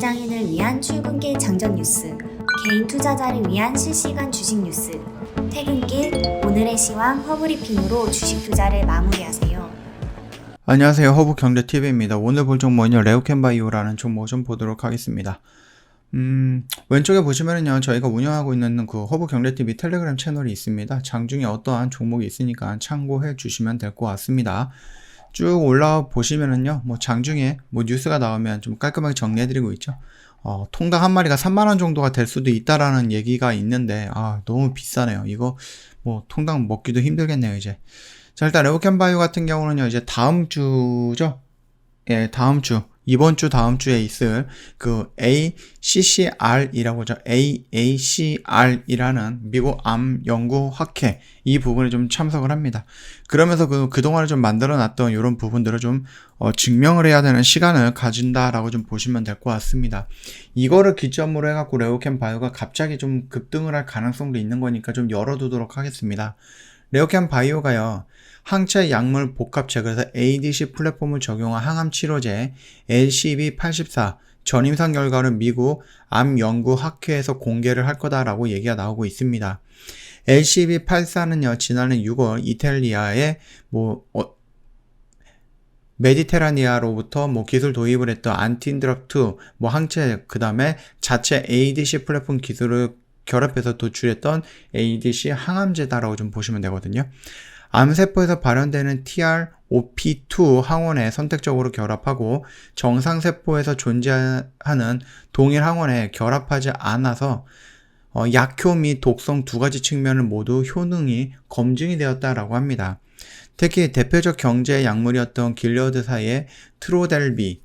직장인을 위한 출근길 장전 뉴스, 개인 투자자를 위한 실시간 주식 뉴스, 퇴근길 오늘의 시황 허브리핑으로 주식 투자를 마무리하세요. 안녕하세요. 허브경제TV입니다. 오늘 볼 종목은요, 레오캠바이오라는 종목 좀 보도록 하겠습니다. 왼쪽에 보시면은요, 저희가 운영하고 있는 그 허브경제TV 텔레그램 채널이 있습니다. 장중에 어떠한 종목이 있으니까 참고해 주시면 될 것 같습니다. 쭉 올라와 보시면은요, 장중에 뉴스가 나오면 좀 깔끔하게 정리해드리고 있죠. 통닭 한 마리가 3만원 정도가 될 수도 있다라는 얘기가 있는데, 너무 비싸네요. 이거, 통닭 먹기도 힘들겠네요, 이제. 자, 일단 레오캠바이오 같은 경우는요, 이제 다음 주죠? 예, 이번 주 다음 주에 있을 그 ACCR이라고 하죠. AACR이라는 미국 암 연구 학회 이 부분에 좀 참석을 합니다. 그러면서 그동안에 좀 만들어 놨던 이런 부분들을 좀 증명을 해야 되는 시간을 가진다라고 좀 보시면 될 것 같습니다. 이거를 기점으로 해갖고 레오캠바이오가 갑자기 좀 급등을 할 가능성도 있는 거니까 좀 열어두도록 하겠습니다. 레오캠바이오가요, 항체 약물 복합체, 그래서 ADC 플랫폼을 적용한 항암 치료제 LCB84 전임상 결과를 미국 암연구학회에서 공개를 할 거다라고 얘기가 나오고 있습니다. LCB84는요, 지난해 6월 이탈리아의 메디테라니아로부터 기술 도입을 했던 안티드럽2 항체, 그 다음에 자체 ADC 플랫폼 기술을 결합해서 도출했던 ADC 항암제다라고 좀 보시면 되거든요. 암세포에서 발현되는 TROP2 항원에 선택적으로 결합하고 정상세포에서 존재하는 동일 항원에 결합하지 않아서 약효 및 독성 두 가지 측면을 모두 효능이 검증이 되었다라고 합니다. 특히 대표적 경제 약물이었던 길리어드사의 트로델비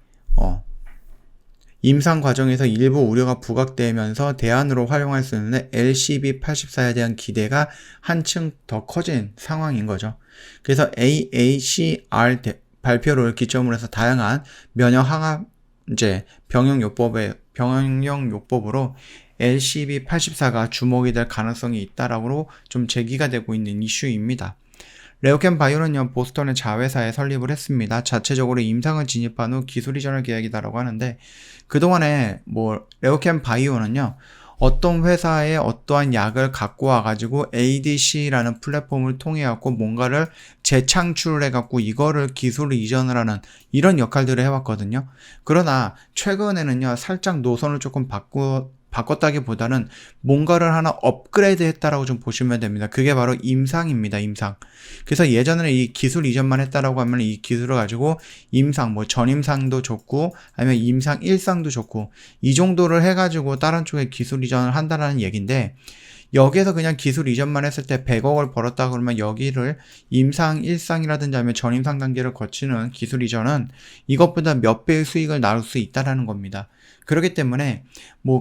임상 과정에서 일부 우려가 부각되면서 대안으로 활용할 수 있는 LCB84에 대한 기대가 한층 더 커진 상황인 거죠. 그래서 AACR 발표를 기점으로 해서 다양한 면역 항암제 병용요법으로 LCB84가 주목이 될 가능성이 있다라고 좀 제기가 되고 있는 이슈입니다. 레오캠바이오는요, 보스턴의 자회사에 설립을 했습니다. 자체적으로 임상을 진입한 후 기술 이전을 계획이다라고 하는데, 그동안에 레오캠바이오는요, 어떤 회사에 어떠한 약을 갖고 와가지고 ADC라는 플랫폼을 통해 갖고 뭔가를 재창출을 해갖고 이거를 기술 이전을 하는 이런 역할들을 해왔거든요. 그러나 최근에는요, 살짝 노선을 조금 바꿨다기보다는 뭔가를 하나 업그레이드 했다라고 좀 보시면 됩니다. 그게 바로 임상입니다. 임상. 그래서 예전에는 이 기술 이전만 했다라고 하면 이 기술을 가지고 임상, 전임상도 좋고 아니면 임상 1상도 좋고 이 정도를 해가지고 다른 쪽에 기술 이전을 한다라는 얘기인데, 여기에서 그냥 기술 이전만 했을 때 100억을 벌었다 그러면 여기를 임상 1상이라든지 아니면 전임상 단계를 거치는 기술 이전은 이것보다 몇 배의 수익을 나올 수 있다라는 겁니다. 그렇기 때문에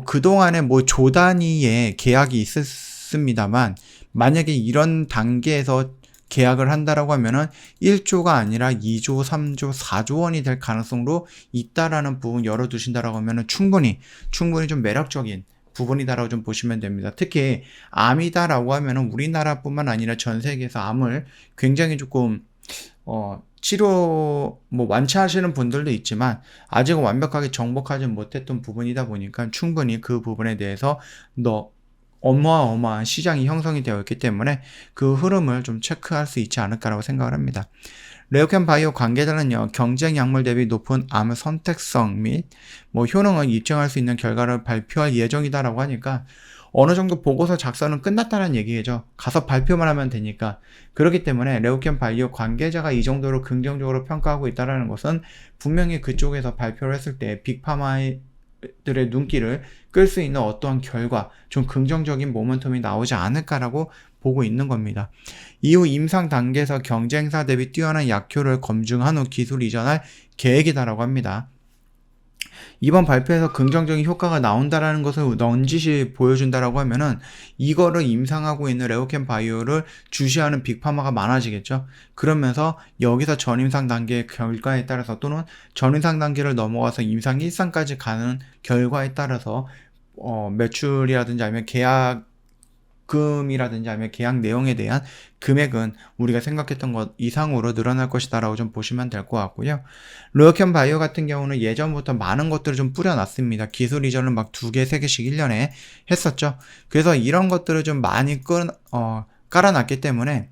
그동안에 조 단위의 계약이 있었습니다만, 만약에 이런 단계에서 계약을 한다라고 하면은 1조가 아니라 2조, 3조, 4조 원이 될 가능성도 있다라는 부분 열어두신다라고 하면은 충분히 좀 매력적인 부분이다라고 좀 보시면 됩니다. 특히 암이다라고 하면은 우리나라뿐만 아니라 전 세계에서 암을 굉장히 조금 치료 완치하시는 분들도 있지만 아직은 완벽하게 정복하지 못했던 부분이다 보니까 충분히 그 부분에 대해서 어마어마한 시장이 형성이 되어 있기 때문에 그 흐름을 좀 체크할 수 있지 않을까라고 생각을 합니다. 레오캠바이오 관계자는요, 경쟁 약물 대비 높은 암의 선택성 및 효능을 입증할 수 있는 결과를 발표할 예정이다라고 하니까 어느 정도 보고서 작성은 끝났다는 얘기죠. 가서 발표만 하면 되니까. 그렇기 때문에 레오캠바이오 관계자가 이 정도로 긍정적으로 평가하고 있다는 것은 분명히 그쪽에서 발표를 했을 때 빅파마의 들의 눈길을 끌 수 있는 어떠한 결과, 좀 긍정적인 모멘텀이 나오지 않을까라고 보고 있는 겁니다. 이후 임상 단계에서 경쟁사 대비 뛰어난 약효를 검증한 후 기술 이전할 계획이다라고 합니다. 이번 발표에서 긍정적인 효과가 나온다라는 것을 넌지시 보여준다라고 하면은 이거를 임상하고 있는 레오캠바이오를 주시하는 빅파마가 많아지겠죠. 그러면서 여기서 전임상 단계의 결과에 따라서 또는 전임상 단계를 넘어가서 임상 1상까지 가는 결과에 따라서 매출이라든지 아니면 계약을 입금이라든지 아니면 계약 내용에 대한 금액은 우리가 생각했던 것 이상으로 늘어날 것이다라고 좀 보시면 될 것 같고요. 로여캠 바이오 같은 경우는 예전부터 많은 것들을 좀 뿌려놨습니다. 기술 이전을 막 2개, 3개씩 1년에 했었죠. 그래서 이런 것들을 좀 많이 깔아놨기 때문에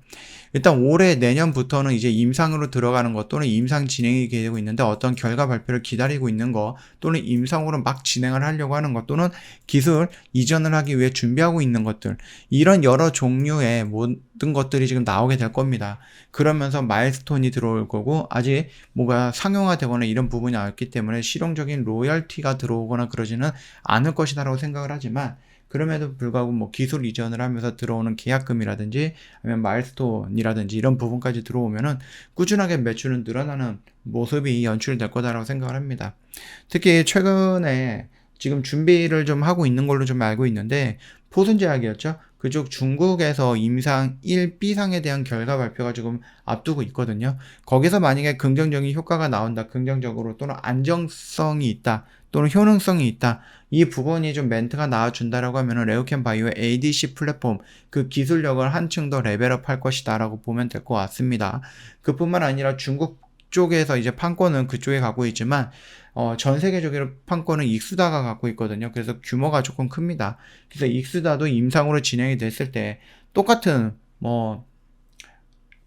일단 올해 내년부터는 이제 임상으로 들어가는 것 또는 임상 진행이 되고 있는데 어떤 결과 발표를 기다리고 있는 것 또는 임상으로 막 진행을 하려고 하는 것 또는 기술 이전을 하기 위해 준비하고 있는 것들 이런 여러 종류의 모든 것들이 지금 나오게 될 겁니다. 그러면서 마일스톤이 들어올 거고 아직 뭐가 상용화되거나 이런 부분이 없기 때문에 실용적인 로열티가 들어오거나 그러지는 않을 것이다라고 생각을 하지만 그럼에도 불구하고 뭐 기술 이전을 하면서 들어오는 계약금이라든지 아니면 마일스톤이라든지 이런 부분까지 들어오면은 꾸준하게 매출은 늘어나는 모습이 연출될 거다라고 생각을 합니다. 특히 최근에 지금 준비를 좀 하고 있는 걸로 좀 알고 있는데 포순제약이었죠. 그쪽 중국에서 임상 1B상에 대한 결과 발표가 지금 앞두고 있거든요. 거기서 만약에 긍정적인 효과가 나온다, 긍정적으로 또는 안정성이 있다, 또는 효능성이 있다. 이 부분이 좀 멘트가 나와준다라고 하면은 레오캠 바이오의 ADC 플랫폼 그 기술력을 한층 더 레벨업 할 것이다라고 보면 될 것 같습니다. 그뿐만 아니라 중국 쪽에서 이제 판권은 그쪽에 갖고 있지만 전 세계적으로 판권은 익수다가 갖고 있거든요. 그래서 규모가 조금 큽니다. 그래서 익수다도 임상으로 진행이 됐을 때 똑같은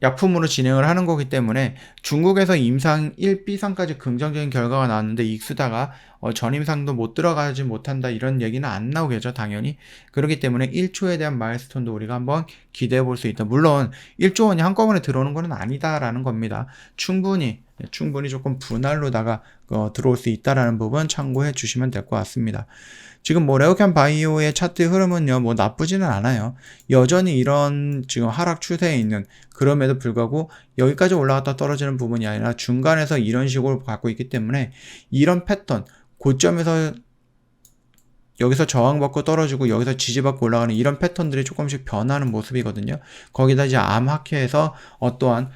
약품으로 진행을 하는 거기 때문에 중국에서 임상 1B상까지 긍정적인 결과가 나왔는데 익수다가 전임상도 못 들어가지 못한다 이런 얘기는 안 나오겠죠 당연히. 그렇기 때문에 1조에 대한 마일스톤도 우리가 한번 기대해 볼 수 있다. 물론 1조 원이 한꺼번에 들어오는 건 아니다라는 겁니다. 충분히 조금 분할로다가 들어올 수 있다라는 부분 참고해 주시면 될 것 같습니다. 지금 레오캠 바이오의 차트 흐름은요, 나쁘지는 않아요. 여전히 이런 지금 하락 추세에 있는, 그럼에도 불구하고 여기까지 올라갔다 떨어지는 부분이 아니라 중간에서 이런 식으로 갖고 있기 때문에 이런 패턴, 고점에서 여기서 저항받고 떨어지고 여기서 지지받고 올라가는 이런 패턴들이 조금씩 변하는 모습이거든요. 거기다 이제 암하케에서 어떠한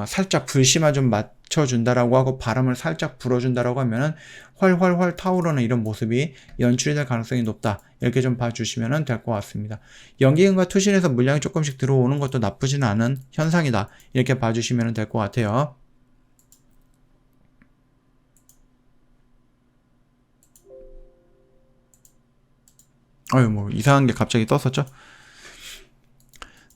살짝 불심화 좀 맞춰준다라고 하고 바람을 살짝 불어준다라고 하면은 훨훨훨 타오르는 이런 모습이 연출이 될 가능성이 높다. 이렇게 좀 봐주시면 될 것 같습니다. 연기금과 투신에서 물량이 조금씩 들어오는 것도 나쁘지는 않은 현상이다. 이렇게 봐주시면 될 것 같아요. 이상한 게 갑자기 떴었죠?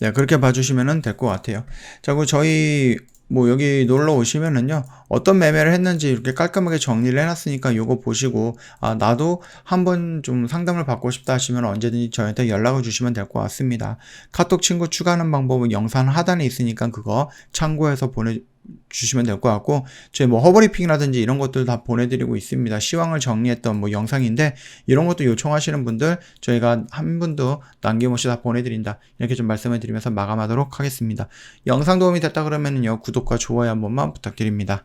네, 그렇게 봐주시면 될 것 같아요. 자, 그리고 저희 여기 놀러 오시면은요, 어떤 매매를 했는지 이렇게 깔끔하게 정리를 해놨으니까 요거 보시고, 나도 한번 좀 상담을 받고 싶다 하시면 언제든지 저한테 연락을 주시면 될 것 같습니다. 카톡 친구 추가하는 방법은 영상 하단에 있으니까 그거 참고해서 보내주시면 될 것 같고, 저희 허브리핑이라든지 이런 것들 다 보내드리고 있습니다. 시황을 정리했던 영상인데, 이런 것도 요청하시는 분들 저희가 한 분도 남김없이 다 보내드린다. 이렇게 좀 말씀을 드리면서 마감하도록 하겠습니다. 영상 도움이 됐다 그러면요, 구독과 좋아요 한 번만 부탁드립니다.